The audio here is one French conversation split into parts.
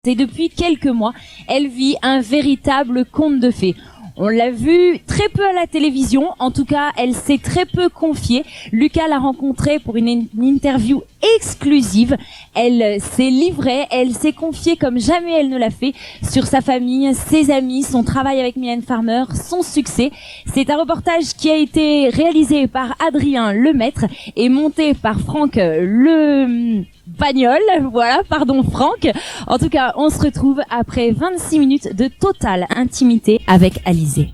Et depuis quelques mois, elle vit un véritable conte de fées. On l'a vu très peu à la télévision, en tout cas, elle s'est très peu confiée. Lucas l'a rencontrée pour une interview exclusive. Elle s'est livrée, elle s'est confiée comme jamais elle ne l'a fait sur sa famille, ses amis, son travail avec Mylène Farmer, son succès. C'est un reportage qui a été réalisé par Adrien Lemaître et monté par Franck Franck. En tout cas, on se retrouve après 26 minutes de totale intimité avec Alizée.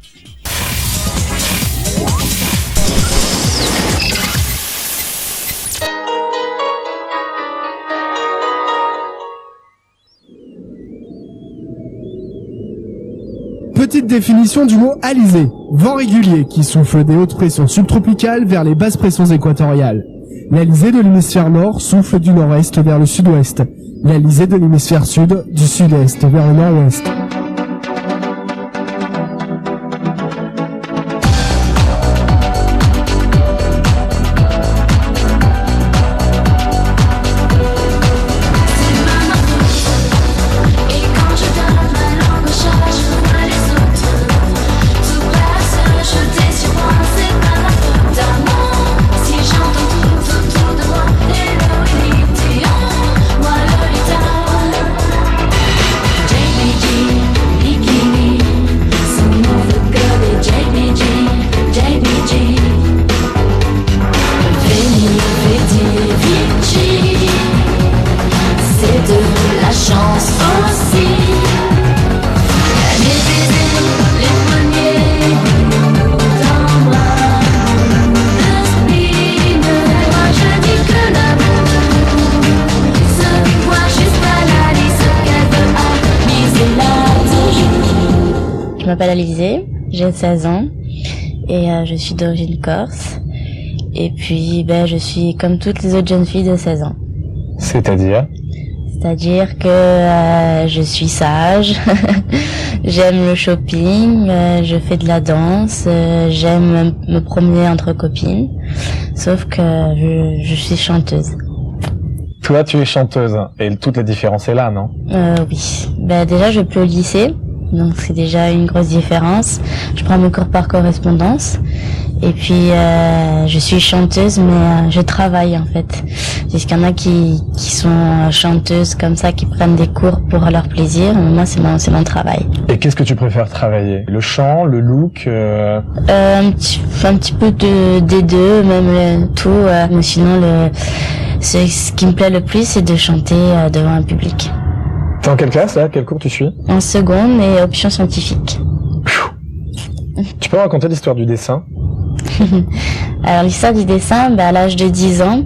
Petite définition du mot alizé. Vent régulier qui souffle des hautes pressions subtropicales vers les basses pressions équatoriales. L'alizé de l'hémisphère nord souffle du nord-est vers le sud-ouest. L'alizé de l'hémisphère sud du sud-est vers le nord-ouest. Je m'appelle Alizée, j'ai 16 ans et je suis d'origine corse. Et puis je suis comme toutes les autres jeunes filles de 16 ans. C'est-à-dire que je suis sage, j'aime le shopping, je fais de la danse, j'aime me promener entre copines, sauf que je suis chanteuse. Toi, tu es chanteuse et toute la différence est là, non? Oui. Déjà, je vais plus au lycée. Donc c'est déjà une grosse différence. Je prends mes cours par correspondance. Et puis je suis chanteuse, mais je travaille en fait. Parce qu'il y en a qui sont chanteuses comme ça, qui prennent des cours pour leur plaisir. Moi c'est mon travail. Et qu'est-ce que tu préfères travailler? Le chant, le look un petit peu des deux, même tout. Mais sinon ce qui me plaît le plus, c'est de chanter devant un public. T'es en quelle classe là? Quel cours tu suis? En seconde, et option scientifique. Tu peux raconter l'histoire du dessin? Alors l'histoire du dessin, à l'âge de 10 ans,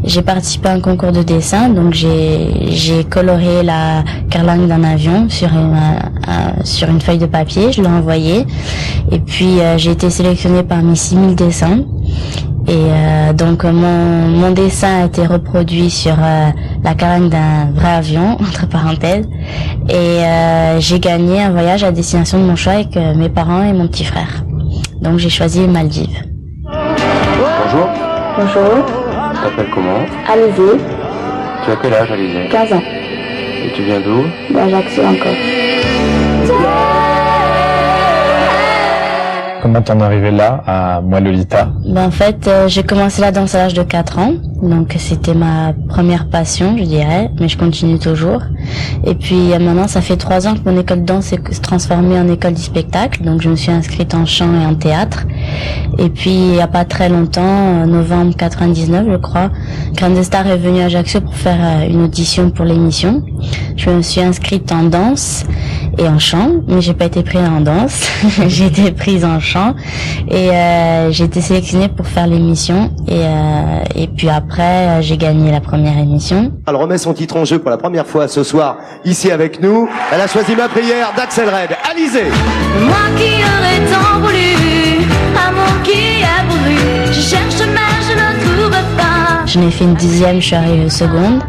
j'ai participé à un concours de dessin, donc j'ai coloré la carlingue d'un avion sur une feuille de papier, je l'ai envoyée, et puis j'ai été sélectionnée parmi 6000 dessins. Et donc mon dessin a été reproduit sur la carlingue d'un vrai avion, entre parenthèses, et j'ai gagné un voyage à destination de mon choix avec mes parents et mon petit frère. Donc j'ai choisi les Maldives. Bonjour. Bonjour. Tu t'appelles comment? Alizée. Tu as quel âge, Alizée? 15 ans. Et tu viens d'où? D'Ajaccio encore. Comment t'en es arrivé là, à Moi Lolita? En fait, j'ai commencé la danse à l'âge de 4 ans. Donc c'était ma première passion, je dirais, mais je continue toujours. Et puis maintenant, ça fait 3 ans que mon école de danse s'est transformée en école du spectacle. Donc je me suis inscrite en chant et en théâtre. Et puis il n'y a pas très longtemps, novembre 99 je crois, Grande Star est venu à Ajaccio pour faire une audition pour l'émission. Je me suis inscrite en danse et en chant, mais j'ai pas été prise en danse. J'ai été prise en chant et j'ai été sélectionnée pour faire l'émission et puis après j'ai gagné la première émission. Elle remet son titre en jeu pour la première fois ce soir ici avec nous. Elle a choisi Ma prière d'Axel Red. Alizée. Moi qui aurais tant voulu, amour qui a brûlé, je cherche mais je ne trouve pas. J'en ai fait une 10e, je suis arrivée seconde.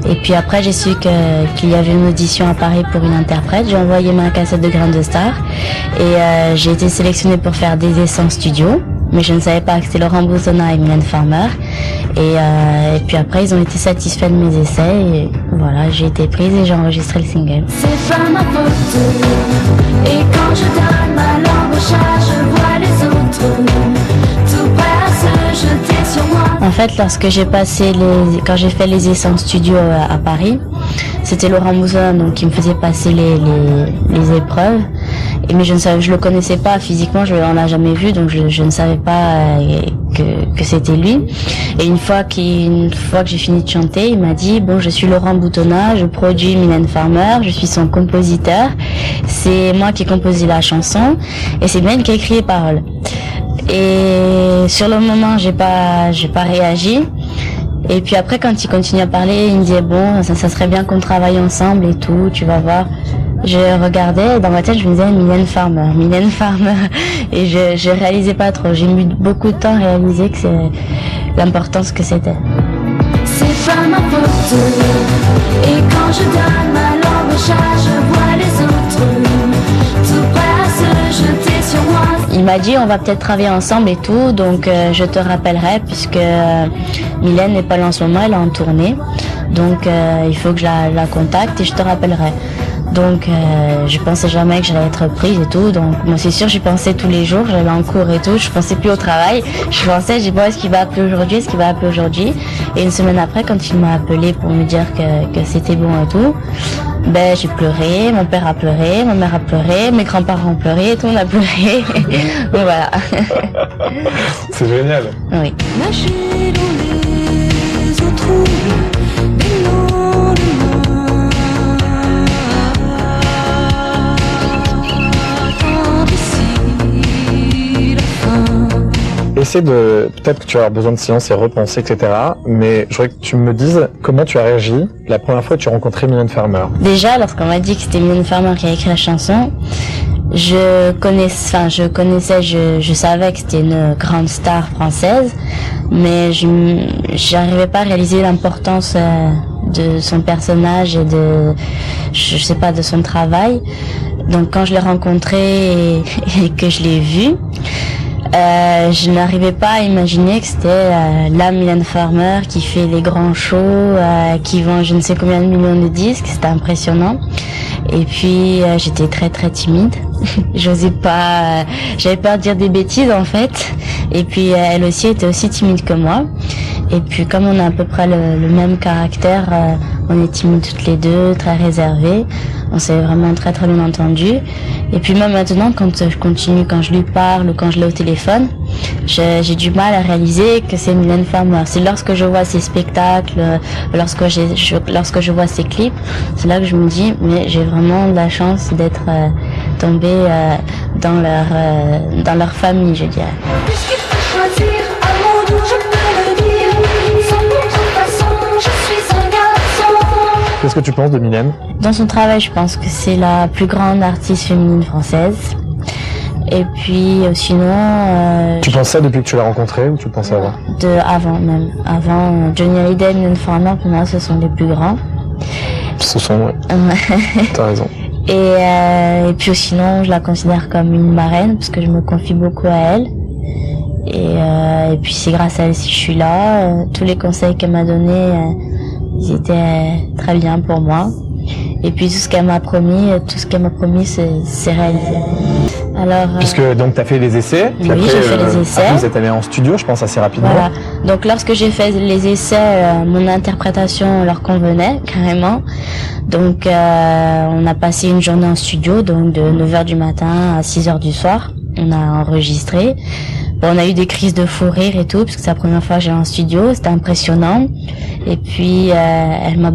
Et puis après, j'ai su qu'il y avait une audition à Paris pour une interprète. J'ai envoyé ma cassette de Grande Star et j'ai été sélectionnée pour faire des essais en studio. mais je ne savais pas que c'était Laurent Boutonnat et Mylène Farmer. Et puis après, ils ont été satisfaits de mes essais et voilà, j'ai été prise et j'ai enregistré le single. C'est pas ma faute. Et quand je donne ma langue au chat, je vois les autres tout prêts à se jeter sur moi. En fait, lorsque quand j'ai fait les essais en studio à Paris, c'était Laurent Boutonnat donc qui me faisait passer les épreuves. Mais je le connaissais pas physiquement, on l'a jamais vu, donc je ne savais pas que c'était lui. Et une fois que j'ai fini de chanter, il m'a dit bon, je suis Laurent Boutonnat, je produis Mylène Farmer, je suis son compositeur, c'est moi qui ai composé la chanson et c'est Mylène qui a écrit les paroles. Et sur le moment, j'ai pas réagi. Et puis après, quand il continue à parler, il me disait bon, ça serait bien qu'on travaille ensemble et tout, tu vas voir. Je regardais et dans ma tête je me disais Mylène Farmer et je réalisais pas trop. J'ai mis beaucoup de temps à réaliser que c'est l'importance que c'était. C'est pas ma faute. Et quand je donne ma langue au chat, je vois les autres tout prêts à se jeter sur moi. Il m'a dit on va peut-être travailler ensemble et tout, donc je te rappellerai puisque Mylène n'est pas là en ce moment, elle est en tournée, donc il faut que je la contacte et je te rappellerai. Donc je pensais jamais que j'allais être prise et tout, donc moi c'est sûr j'y pensais tous les jours, j'allais en cours et tout, je pensais plus au travail, j'ai dit bon est-ce qu'il va appeler aujourd'hui, et une semaine après quand il m'a appelé pour me dire que c'était bon et tout, ben j'ai pleuré, mon père a pleuré, ma mère a pleuré, mes grands-parents ont pleuré, tout le monde a pleuré, donc voilà. C'est génial. Oui. Nager dans les eaux troubles, des noms de moi. Attendre ici la fin. Essaie peut-être que tu vas avoir besoin de silence et repenser, etc. Mais je voudrais que tu me dises comment tu as réagi la première fois que tu as rencontré Mylène Farmer. Déjà, lorsqu'on m'a dit que c'était Mylène Farmer qui a écrit la chanson, je savais que c'était une grande star française, mais j'arrivais pas à réaliser l'importance de son personnage et de son travail. Donc quand je l'ai rencontrée et que je l'ai vue, je n'arrivais pas à imaginer que c'était la Mylène Farmer qui fait les grands shows, qui vend je ne sais combien de millions de disques. C'était impressionnant. Et puis j'étais très très timide. J'avais peur de dire des bêtises en fait. Et puis elle aussi était aussi timide que moi. Et puis comme on a à peu près le même caractère, on est timides toutes les deux, très réservées. On s'est vraiment très très bien entendus. Et puis même maintenant, quand je lui parle ou quand je l'ai au téléphone, j'ai du mal à réaliser que c'est Mylène Farmer. C'est lorsque je vois ses spectacles, lorsque je vois ses clips, c'est là que je me dis, mais j'ai vraiment de la chance d'être tombée dans leur famille, je dirais. Puisqu'il faut choisir un mot où je peux le dire, sans contrefaçon, je suis un garçon. Qu'est-ce que tu penses de Mylène? Dans son travail, je pense que c'est la plus grande artiste féminine française. Et puis sinon... Tu penses ça depuis que tu l'as rencontrée ou tu le pensais avant? Avant même. Avant, Johnny Hallyday et Mylène Farmer, pour moi, ce sont les plus grands. Ce sont, oui. T'as raison. Et puis sinon, je la considère comme une marraine parce que je me confie beaucoup à elle. Et puis c'est grâce à elle si je suis là. Tous les conseils qu'elle m'a donnés, ils étaient très bien pour moi. Et puis tout ce qu'elle m'a promis, c'est réalisé. Alors, puisque donc tu as fait les essais. Oui, après, j'ai fait les essais. Après, vous êtes allé en studio, je pense assez rapidement. Voilà. Donc lorsque j'ai fait les essais, mon interprétation leur convenait carrément. Donc on a passé une journée en studio, donc de 9h du matin à 6h du soir. On a enregistré. Bon, on a eu des crises de fou rire et tout, parce que c'est la première fois que j'allais en studio, c'était impressionnant. Et puis elle m'a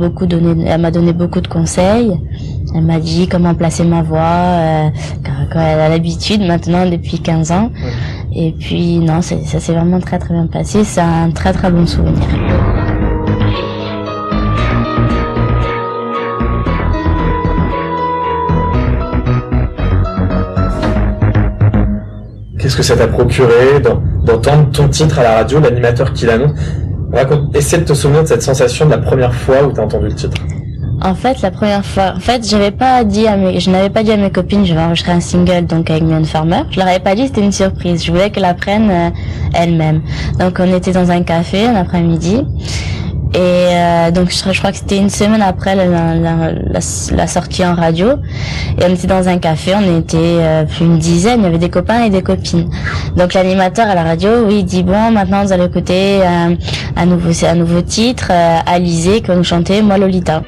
donné beaucoup de conseils. Elle m'a dit comment placer ma voix, car elle a l'habitude maintenant depuis 15 ans. Et puis non, ça s'est vraiment très très bien passé, c'est un très très bon souvenir. Qu'est-ce que ça t'a procuré d'entendre ton titre à la radio, l'animateur qui l'annonce? Essaie de te souvenir de cette sensation de la première fois où t'as entendu le titre. En fait, la première fois, je n'avais pas dit à mes copines que je vais enregistrer un single donc avec Mylène Farmer. Je leur avais pas dit, c'était une surprise. Je voulais qu'elles apprennent elles-mêmes. Donc on était dans un café un après-midi. Et donc je crois que c'était une semaine après la sortie en radio. Et on était dans un café, on était plus une dizaine, il y avait des copains et des copines. Donc l'animateur à la radio, oui, il dit bon, maintenant vous allez écouter un nouveau titre, Alizé, qui va nous chanter Moi Lolita.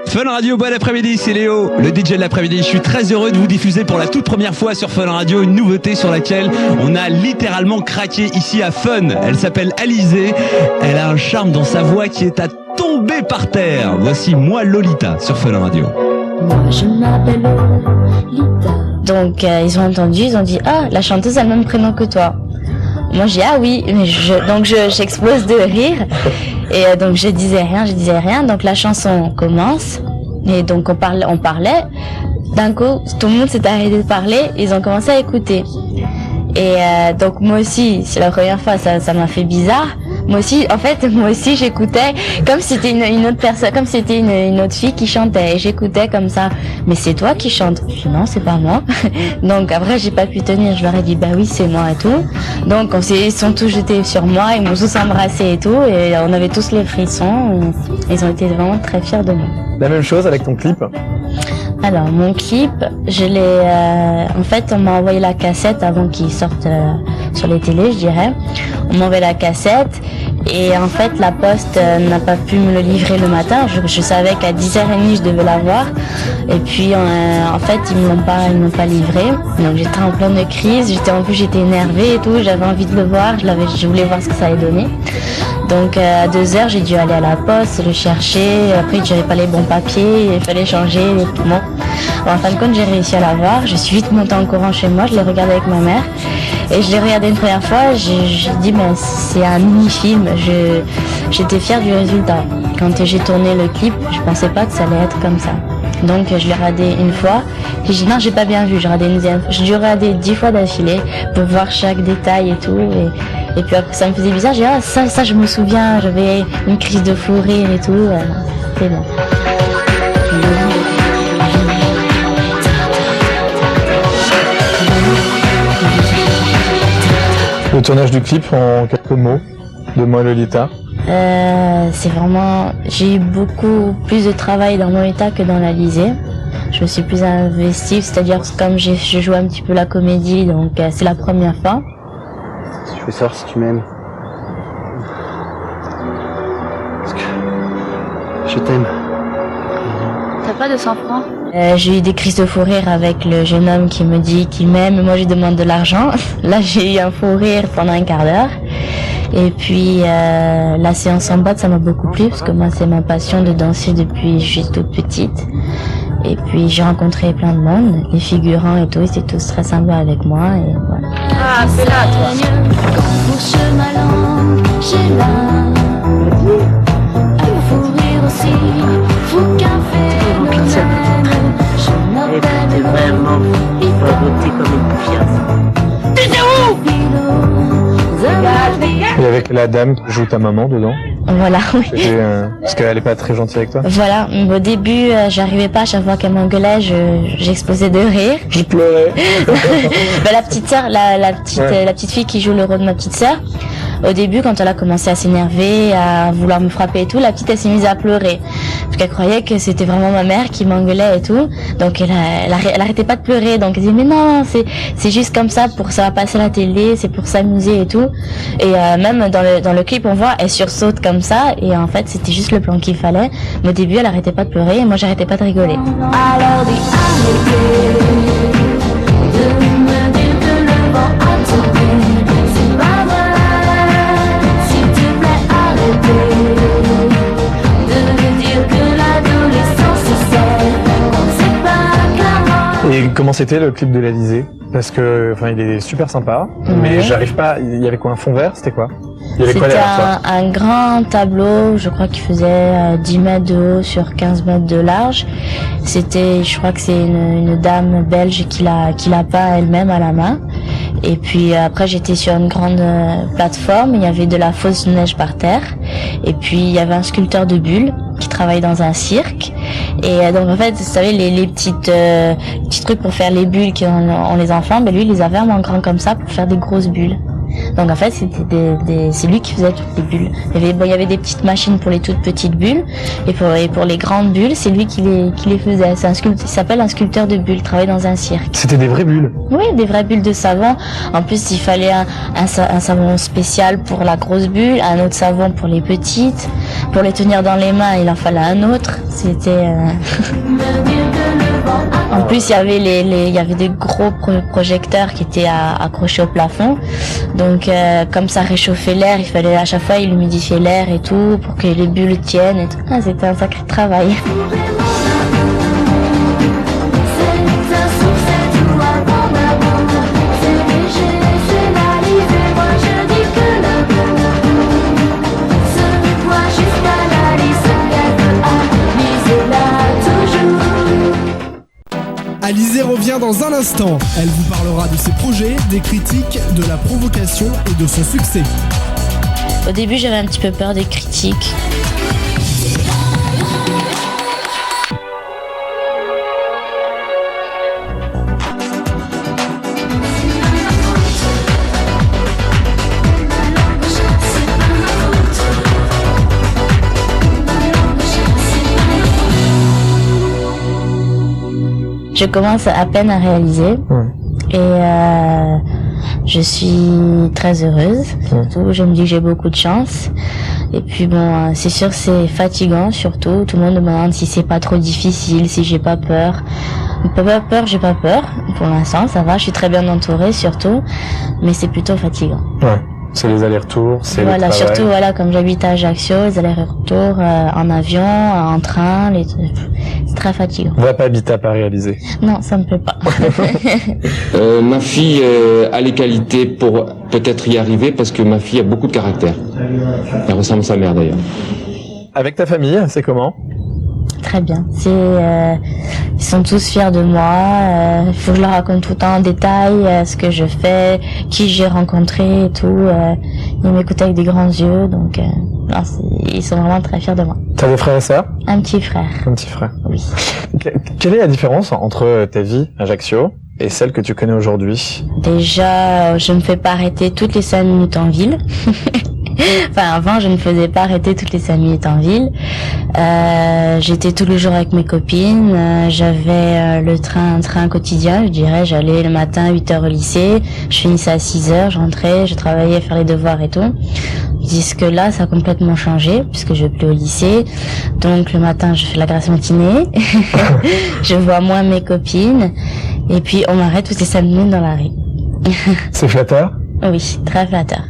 Fun Radio, bon après-midi, c'est Léo, le DJ de l'après-midi. Je suis très heureux de vous diffuser pour la toute première fois sur Fun Radio une nouveauté sur laquelle on a littéralement craqué ici à Fun. Elle s'appelle Alizé, elle a un charme dans sa voix qui est à tomber par terre. Voici Moi Lolita sur Fun Radio. Moi je m'appelle Lolita. Donc ils ont entendu, ils ont dit ah, la chanteuse a le même prénom que toi. Moi j'ai ah oui, mais j'explose de rire et donc je disais rien. Donc la chanson commence et donc on parlait. D'un coup, tout le monde s'est arrêté de parler, ils ont commencé à écouter. Et donc moi aussi, c'est la première fois, ça m'a fait bizarre. Moi aussi, j'écoutais comme si c'était une autre personne, comme si c'était une autre fille qui chantait. Et j'écoutais comme ça. Mais c'est toi qui chantes? Je dis non, c'est pas moi. Donc après, j'ai pas pu tenir. Je leur ai dit bah oui, c'est moi et tout. Donc ils sont tous jetés sur moi, ils m'ont tous embrassé et tout. Et on avait tous les frissons. Et ils ont été vraiment très fiers de moi. La même chose avec ton clip. Alors mon clip, je l'ai en fait on m'a envoyé la cassette avant qu'il sorte sur les télés, je dirais. On m'a envoyé la cassette et en fait la poste n'a pas pu me le livrer le matin. Je savais qu'à 10h30 je devais l'avoir et puis en fait ils m'ont pas livré. Donc j'étais en pleine crise, j'étais énervée et tout, j'avais envie de le voir, je voulais voir ce que ça allait donner. Donc à 2h j'ai dû aller à la poste, le chercher, après j'avais pas les bons papiers, il fallait changer et tout. Bon, en fin de compte j'ai réussi à l'avoir, je suis vite montée en courant chez moi, je l'ai regardé avec ma mère et je l'ai regardé une première fois, j'ai dit ben c'est un mini-film, j'étais fière du résultat. Quand j'ai tourné le clip, je pensais pas que ça allait être comme ça. Donc je l'ai regardé une fois, et j'ai dit non j'ai pas bien vu, j'ai dû regarder 10 fois d'affilée pour voir chaque détail et tout. Et puis après ça me faisait bizarre, j'ai dit ah ça je me souviens, j'avais une crise de fou rire et tout, c'était bon. Le tournage du clip en quelques mots de Moi Lolita. C'est vraiment, j'ai eu beaucoup plus de travail dans Lolita que dans l'Alizé. Je me suis plus investie, c'est-à-dire comme je joue un petit peu la comédie, donc c'est la première fois. Je veux savoir si tu m'aimes. Parce que je t'aime. T'as pas de 100 francs? J'ai eu des crises de fou rire avec le jeune homme qui me dit qu'il m'aime, et moi je lui demande de l'argent. Là j'ai eu un fou rire pendant un quart d'heure. Et puis la séance en boîte ça m'a beaucoup plu parce que moi c'est ma passion de danser depuis je suis toute petite. Et puis j'ai rencontré plein de monde, les figurants et tout, ils étaient tous très sympas avec moi et voilà. Ah c'est là toi. Pour chemin long, j'ai là. Un fou rire aussi, fou qu'un phénomène. Je m'appelle vraiment beauté comme une confiance. T'es où? Il y avait la dame qui joue ta maman dedans. Voilà, oui. Parce qu'elle est pas très gentille avec toi. Voilà, au début, j'arrivais pas, à chaque fois qu'elle m'engueulait, j'explosais de rire. Je pleurais. La petite sœur, la petite fille qui joue le rôle de ma petite sœur, au début, quand elle a commencé à s'énerver, à vouloir me frapper et tout, la petite, elle s'est mise à pleurer. Parce qu'elle croyait que c'était vraiment ma mère qui m'engueulait et tout. Donc, elle arrêtait pas de pleurer. Donc, elle disait, mais non, c'est juste comme ça, ça va passer à la télé, c'est pour s'amuser et tout. Et même dans le clip, on voit, elle sursaute comme ça. Et en fait, c'était juste le plan qu'il fallait. Mais au début, elle arrêtait pas de pleurer et moi, j'arrêtais pas de rigoler. Alors dis arrêtez de me dire que le vent a tourné. C'est pas vrai. S'il te plaît, arrêtez de me dire que l'adolescence c'est pas clairement. Et comment c'était le clip de l'Alizé? Parce que, il est super sympa, mais j'arrive pas. Il y avait quoi, un fond vert? C'était quoi? C'était un grand tableau, je crois qu'il faisait 10 mètres de haut sur 15 mètres de large. Je crois que c'est une dame belge qui l'a peint elle-même à la main. Et puis après j'étais sur une grande plateforme, il y avait de la fausse neige par terre. Et puis il y avait un sculpteur de bulles. qui travaille dans un cirque. Et donc en fait, vous savez, les petits trucs pour faire les bulles qu'on les enfants, ben lui, il les avait en grand comme ça pour faire des grosses bulles. Donc en fait, c'est lui qui faisait toutes les bulles. Il y avait des petites machines pour les toutes petites bulles, et pour les grandes bulles, c'est lui qui les faisait. Il s'appelle un sculpteur de bulles, il travaille dans un cirque. C'était des vraies bulles? Oui, des vraies bulles de savon. En plus, il fallait un savon spécial pour la grosse bulle, un autre savon pour les petites. Pour les tenir dans les mains, il en fallait un autre. C'était... En plus, il y avait des gros projecteurs qui étaient accrochés au plafond. Donc, comme ça réchauffait l'air, il fallait à chaque fois il humidifiait l'air et tout pour que les bulles tiennent et tout. Ah, c'était un sacré travail. Alizée revient dans un instant. Elle vous parlera de ses projets, des critiques, de la provocation et de son succès. Au début, j'avais un petit peu peur des critiques. Je commence à peine à réaliser et je suis très heureuse. Surtout, je me dis que j'ai beaucoup de chance. Et puis bon, c'est sûr que c'est fatigant surtout. Tout le monde me demande si c'est pas trop difficile, si j'ai pas peur. J'ai pas peur. Pour l'instant, ça va. Je suis très bien entourée surtout, mais c'est plutôt fatigant. Ouais. C'est les allers-retours, c'est voilà, le travail. surtout voilà, comme j'habite à Ajaccio, les allers-retours en avion, en train, c'est très fatigant. On va pas habiter à Paris, Alizée. Non, ça me plaît pas. Ma fille a les qualités pour peut-être y arriver parce que ma fille a beaucoup de caractère. Elle ressemble à sa mère d'ailleurs. Avec ta famille, c'est comment? Très bien. Ils sont tous fiers de moi. Il faut que je leur raconte tout le temps en détail ce que je fais, qui j'ai rencontré et tout. Ils m'écoutent avec des grands yeux, donc ils sont vraiment très fiers de moi. T'as des frères et sœurs? Un petit frère. Un petit frère. Oui. Quelle est la différence entre ta vie à Ajaccio et celle que tu connais aujourd'hui? Déjà, je me fais pas arrêter toutes les 5 minutes en ville. Enfin, avant, je ne faisais pas arrêter toutes les 5 minutes en ville. J'étais tous les jours avec mes copines. J'avais un train quotidien, je dirais. J'allais le matin à 8h au lycée. Je finissais à 6h, je rentrais, je travaillais, faire les devoirs et tout. Tandis que là, ça a complètement changé, puisque je vais plus au lycée. Donc, le matin, je fais la grasse matinée. Je vois moins mes copines. Et puis, on m'arrête toutes les 5 minutes dans la rue. C'est flatteur? Oui, très flatteur.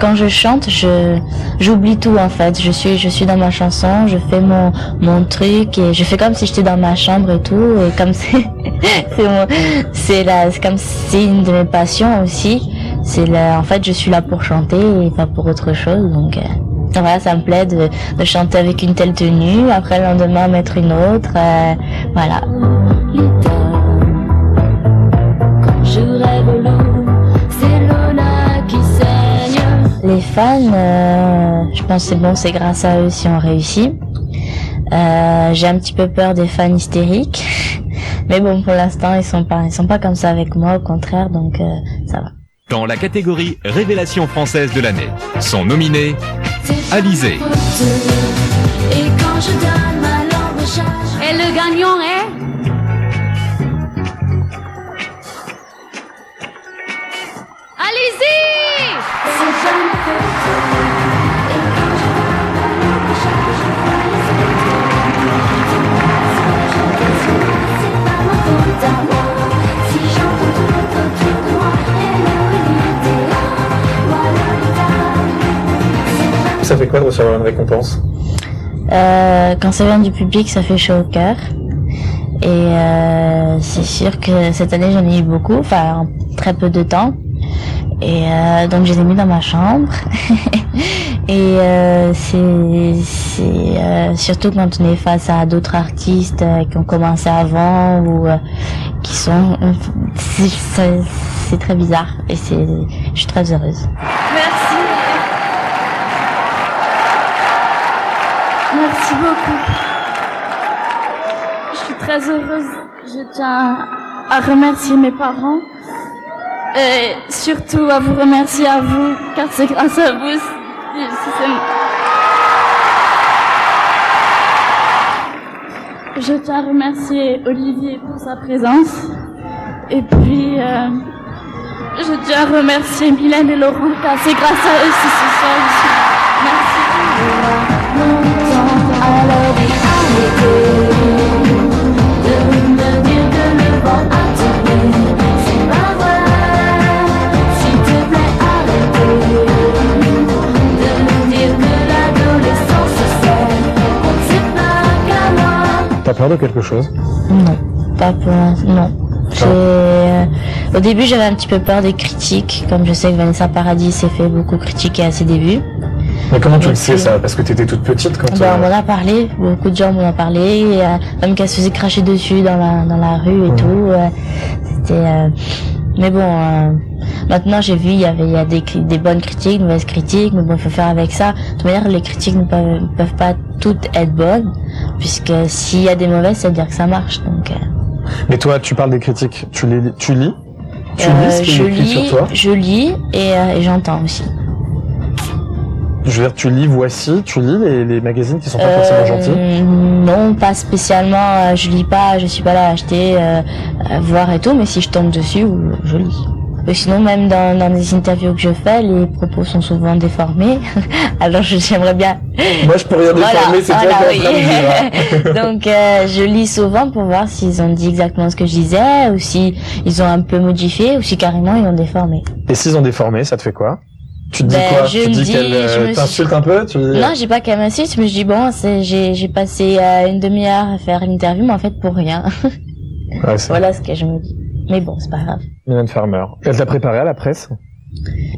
Quand je chante, j'oublie tout en fait. Je suis dans ma chanson, je fais mon truc et je fais comme si j'étais dans ma chambre et tout. Et comme c'est comme c'est une de mes passions aussi. En fait, je suis là pour chanter et pas pour autre chose. Donc voilà, ça me plaît de chanter avec une telle tenue. Après le lendemain mettre une autre. Voilà. Quand je rêve l'eau, c'est l'eau là qui saigne. Les fans, je pense que c'est bon, c'est grâce à eux si on réussit. J'ai un petit peu peur des fans hystériques, mais bon, pour l'instant, ils sont pas comme ça avec moi, au contraire, donc ça va. Dans la catégorie Révélation française de l'année, sont nominés Alizée. Et quand je donne ma langue au chat, et le gagnant est Alizée. Ça fait quoi de recevoir une récompense? Quand ça vient du public, ça fait chaud au cœur. Et c'est sûr que cette année, j'en ai eu beaucoup, enfin en très peu de temps. Et donc je les ai mis dans ma chambre. Et c'est surtout quand on est face à d'autres artistes qui ont commencé avant ou qui sont c'est très bizarre et je suis très heureuse. Merci. Merci beaucoup. Je suis très heureuse. Je tiens à remercier mes parents et surtout à vous remercier à vous, car c'est grâce à vous. Je tiens à remercier Olivier pour sa présence. Et puis, je tiens à remercier Mylène et Laurent, car c'est grâce à eux si ce soir je suis là. Merci. Alors dis arrêtez de me dire que le vent a tourné. C'est pas vrai. S'il te plaît, arrêtez de me dire que l'adolescence c'est on ne sait pas qu'à moi. T'as peur de quelque chose? Non, pas pour l'instant, non. Au début, j'avais un petit peu peur des critiques, comme je sais que Vanessa Paradis s'est fait beaucoup critiquer à ses débuts. Mais comment tu le sais ça? Parce que t'étais toute petite quand On m'en a parlé, beaucoup de gens m'en ont parlé, et, même qu'elle se faisait cracher dessus dans la rue et tout. C'était... Mais bon, maintenant j'ai vu, il y a des bonnes critiques, de mauvaises critiques, mais bon, il faut faire avec ça. De toute manière, les critiques ne peuvent pas toutes être bonnes, puisque s'il y a des mauvaises, ça veut dire que ça marche. Donc, Mais toi, tu parles des critiques, tu lis ce qui est écrit sur toi? Je lis et j'entends aussi. Je veux dire, tu lis Voici, tu lis les magazines qui sont pas forcément gentils? Non, pas spécialement. Je lis pas, je suis pas là à acheter, voir et tout, mais si je tombe dessus, je lis. Et sinon, même dans les interviews que je fais, les propos sont souvent déformés. Alors, j'aimerais bien... Moi, je peux rien déformer, c'est toi qui es en train de dire. Donc, je lis souvent pour voir s'ils ont dit exactement ce que je disais, ou si ils ont un peu modifié, ou si carrément ils ont déformé. Et s'ils ont déformé, ça te fait quoi? Tu te dis Ben, quoi? je Tu me dis dis, qu'elle t'insulte un peu? Tu dis... Non, j'ai pas qu'elle m'insulte, mais je dis bon, j'ai passé une demi-heure à faire l'interview, mais en fait pour rien. Ouais, voilà ce que je me dis. Mais bon, c'est pas grave. Mylène Farmer. Elle t'a préparé à la presse?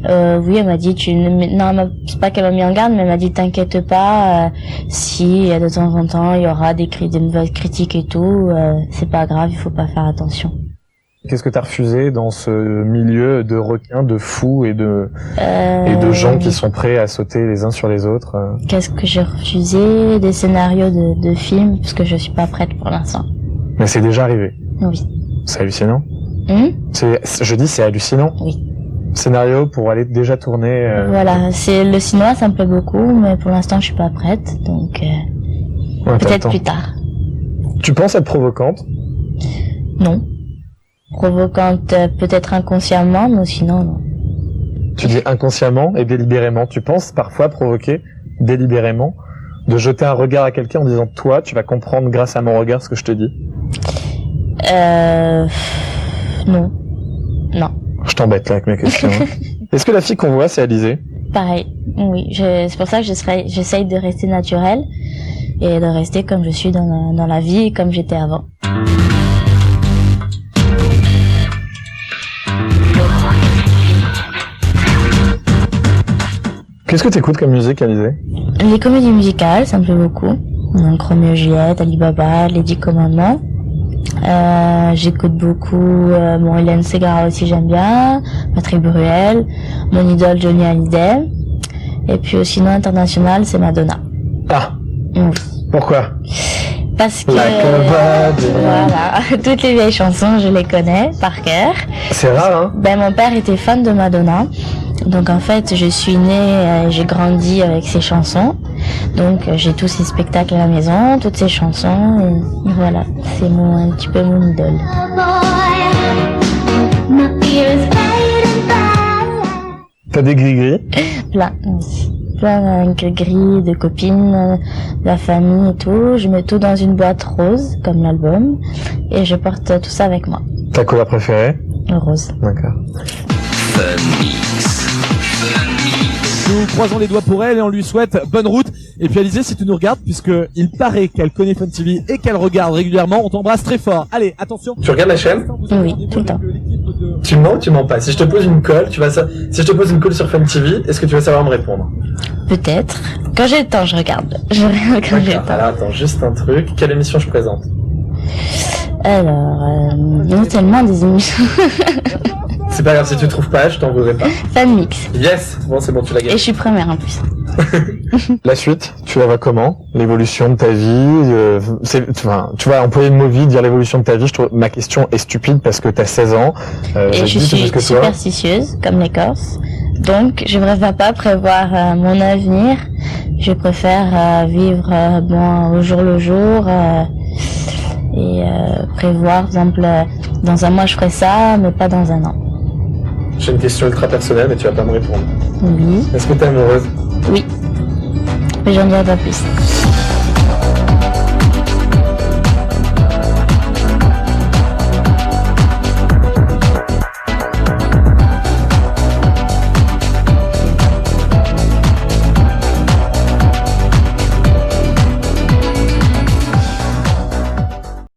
Oui, elle m'a dit, non, c'est pas qu'elle m'a mis en garde, mais elle m'a dit, t'inquiète pas, si de temps en temps il y aura des nouvelles critiques et tout, c'est pas grave, il faut pas faire attention. Qu'est-ce que t'as refusé dans ce milieu de requins, de fous et de gens qui sont prêts à sauter les uns sur les autres? Qu'est-ce que j'ai refusé? Des scénarios de films, parce que je suis pas prête pour l'instant. Mais c'est déjà arrivé. Oui. C'est hallucinant. Je dis c'est hallucinant. Oui. Scénario pour aller déjà tourner. Voilà, c'est le cinéma, ça me plaît beaucoup, mais pour l'instant je suis pas prête, donc peut-être plus tard. Tu penses être provocante? Non. Provocante peut-être inconsciemment, mais sinon non. Tu dis inconsciemment et délibérément. Tu penses parfois provoquer délibérément, de jeter un regard à quelqu'un en disant toi, tu vas comprendre grâce à mon regard ce que je te dis? Non. Non. Je t'embête là avec mes questions. Est-ce que la fille qu'on voit c'est Alizée? Pareil. Oui. C'est pour ça que j'essaye de rester naturelle et de rester comme je suis dans la vie et comme j'étais avant. Qu'est-ce que t'écoutes comme musique, Alizée? Les comédies musicales, ça me plaît beaucoup. Donc Roméo et Juliette, Alibaba, Les 10 Commandements. J'écoute beaucoup Hélène Ségara aussi, j'aime bien. Patrick Bruel, mon idole Johnny Hallyday. Et puis sinon international, c'est Madonna. Ah. Oui. Pourquoi? Parce que voilà, toutes les vieilles chansons, je les connais par cœur. C'est rare, hein? Ben mon père était fan de Madonna. Donc en fait, je suis née, j'ai grandi avec ses chansons. Donc j'ai tous ses spectacles à la maison, toutes ses chansons. Et voilà, c'est un petit peu mon idole. T'as des gris-gris? Plein, oui. Plein de gris, de copines, de la famille et tout. Je mets tout dans une boîte rose, comme l'album. Et je porte tout ça avec moi. Ta couleur préférée? Rose. D'accord. Nous croisons les doigts pour elle et on lui souhaite bonne route. Et puis Alizée, si tu nous regardes, puisque il paraît qu'elle connaît Fun TV et qu'elle regarde régulièrement, on t'embrasse très fort. Allez, attention. Tu regardes la chaîne? Oui, tout le temps. Tu mens ou tu mens pas? Si je te pose une colle, si je te pose une colle sur Fun TV, est-ce que tu vas savoir me répondre? Peut-être. Quand j'ai le temps, je regarde. Je regarde quand j'ai le temps. Alors attends, juste un truc. Quelle émission je présente? Alors, non tellement des émissions. C'est pas grave, si tu trouves pas, je t'en voudrais pas. Fan mix. Yes, bon c'est bon, tu l'as Et gagné. je suis première en plus. La suite, tu la vois comment? L'évolution de ta vie, enfin, tu vois, employer le mot vie, dire l'évolution de ta vie, je trouve, ma question est stupide parce que t'as 16 ans. Et je suis superstitieuse, comme les Corses. Donc, je préfère pas prévoir mon avenir. Je préfère vivre au jour le jour et prévoir, par exemple, dans un mois je ferai ça, mais pas dans un an. J'ai une question ultra personnelle, mais tu vas pas me répondre. Oui. Est-ce que t'es amoureuse? Oui. Mais j'en dirai pas plus.